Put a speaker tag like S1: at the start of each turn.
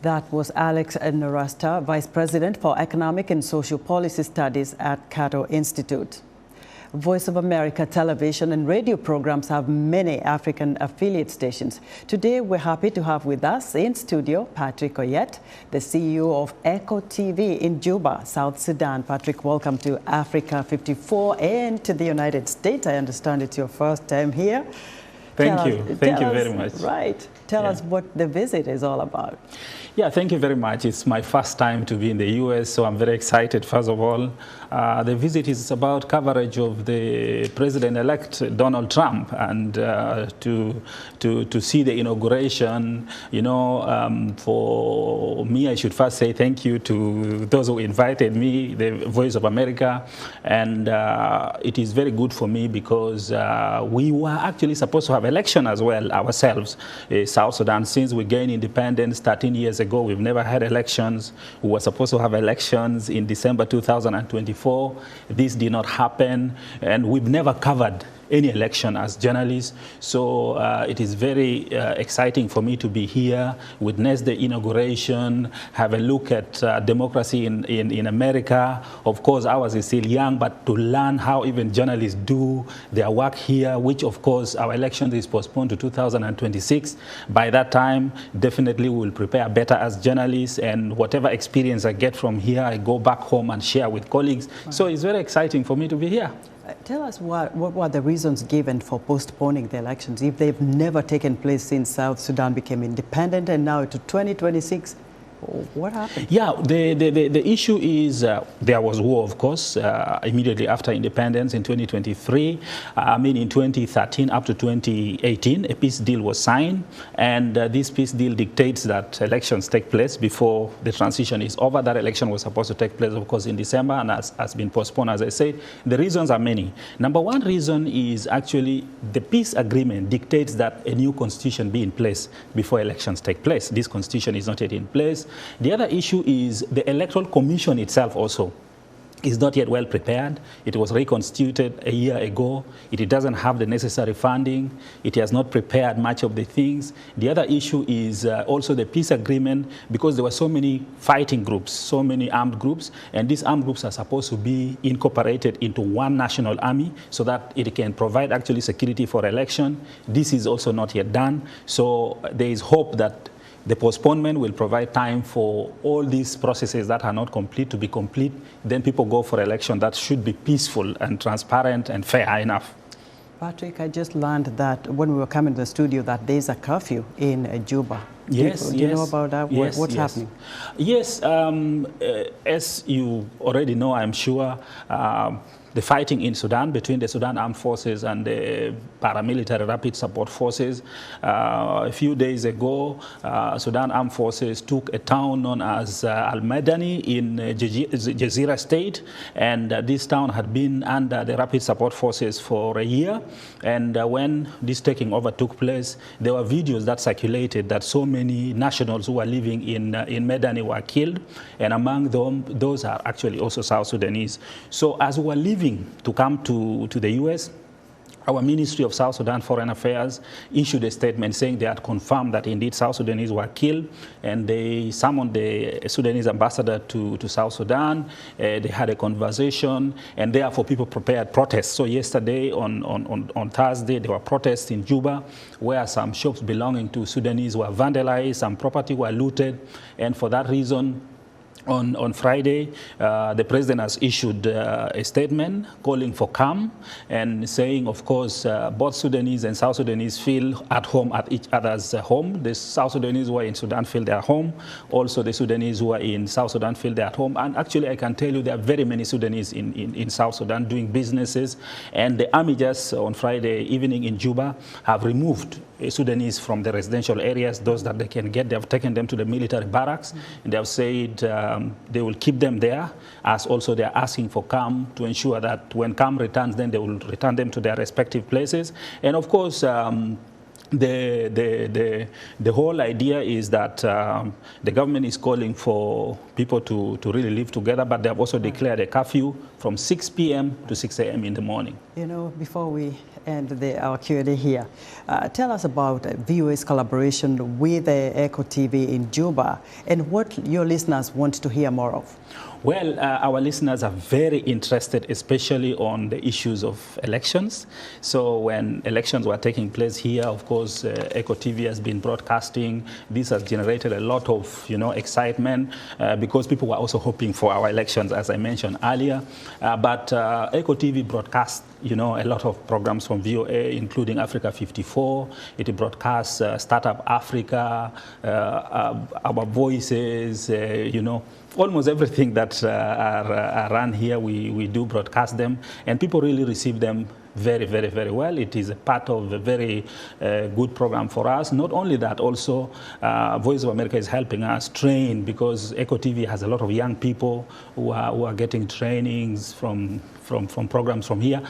S1: That was Alex Narasta, Vice President for Economic and Social Policy Studies at Cato Institute. Voice of America television and radio programs have many African affiliate stations. Today, we're happy to have with us in studio Patrick Oyet, the CEO of Echo TV in Juba, South Sudan. Patrick, welcome to Africa 54 and to the United States. I understand it's your first time here.
S2: Thank you. Thank you very much.
S1: Right. Tell us what the visit is all about.
S2: Yeah, thank you very much. It's my first time to be in the U.S., so I'm very excited, first of all. The visit is about coverage of the President-elect Donald Trump and to see the inauguration. You know, for me, I should first say thank you to those who invited me, the Voice of America. And it is very good for me because we were actually supposed to have election as well ourselves. South Sudan, since we gained independence 13 years ago, we've never had elections. We were supposed to have elections in December 2024. This did not happen, and we've never covered any election as journalists. So it is very exciting for me to be here, witness the inauguration, have a look at democracy in America. Of course, ours is still young, but to learn how even journalists do their work here, which of course our election is postponed to 2026. By that time, definitely we will prepare better as journalists, and whatever experience I get from here, I go back home and share with colleagues. Right. So it's very exciting for me to be here.
S1: Tell us what were the reasons given for postponing the elections if they've never taken place since South Sudan became independent and now to 2026? What happened? Yeah,
S2: the issue is there was war, of course, immediately after independence in 2023. I mean, in 2013 up to 2018, a peace deal was signed. And this peace deal dictates that elections take place before the transition is over. That election was supposed to take place, of course, in December and has been postponed, as I said. The reasons are many. Number one reason is actually the peace agreement dictates that a new constitution be in place before elections take place. This constitution is not yet in place. The other issue is the Electoral Commission itself also is not yet well prepared. It was reconstituted a year ago. It doesn't have the necessary funding. It has not prepared much of the things. The other issue is also the peace agreement, because there were so many fighting groups, so many armed groups, and these armed groups are supposed to be incorporated into one national army so that it can provide actually security for election. This is also not yet done. So there is hope that the postponement will provide time for all these processes that are not complete to be complete. Then people go for election that should be peaceful and transparent and fair enough.
S1: Patrick, I just learned that when we were coming to the studio that there's a curfew in Juba.
S2: Yes,
S1: do you know about that?
S2: Yes,
S1: What's happening?
S2: Yes, as you already know, I'm sure, the fighting in Sudan between the Sudan Armed Forces and the paramilitary rapid support forces. A few days ago, Sudan Armed Forces took a town known as Al-Madani in Jazeera State, and this town had been under the rapid support forces for a year. And when this taking over took place, there were videos that circulated that so many nationals who were living in Madani were killed, and among them, those are actually also South Sudanese. So as we were leaving to come to the U.S., our Ministry of South Sudan Foreign Affairs issued a statement saying they had confirmed that indeed South Sudanese were killed, and they summoned the Sudanese ambassador to South Sudan. They had a conversation, and therefore people prepared protests. So yesterday, on Thursday, there were protests in Juba where some shops belonging to Sudanese were vandalized, some property were looted, and for that reason, on Friday, the president has issued a statement calling for calm and saying, of course, both Sudanese and South Sudanese feel at home at each other's home. The South Sudanese who are in Sudan feel they're home. Also, the Sudanese who are in South Sudan feel they're at home. And actually, I can tell you there are very many Sudanese in South Sudan doing businesses. And the army just on Friday evening in Juba have removed Sudanese from the residential areas, those that they can get. They have taken them to the military barracks, and they have said they will keep them there, as also they are asking for calm to ensure that when calm returns, then they will return them to their respective places. And of course, the whole idea is that the government is calling for people to really live together, but they have also declared a curfew from 6 p.m. to 6 a.m. in the morning.
S1: You know, before we end our Q&A here, tell us about VOA's collaboration with Echo TV in Juba and what your listeners want to hear more of.
S2: Well, our listeners are very interested, especially on the issues of elections. So when elections were taking place here, of course, Echo TV has been broadcasting. This has generated a lot of, excitement because people were also hoping for our elections, as I mentioned earlier. But Echo TV broadcasts, a lot of programs from VOA, including Africa 54. It broadcasts Startup Africa, our voices, almost everything that are run here, we do broadcast them, and people really receive them very, very, very well. It is a part of a very good program for us. Not only that, also Voice of America is helping us train, because Echo TV has a lot of young people who are getting trainings from programs from here.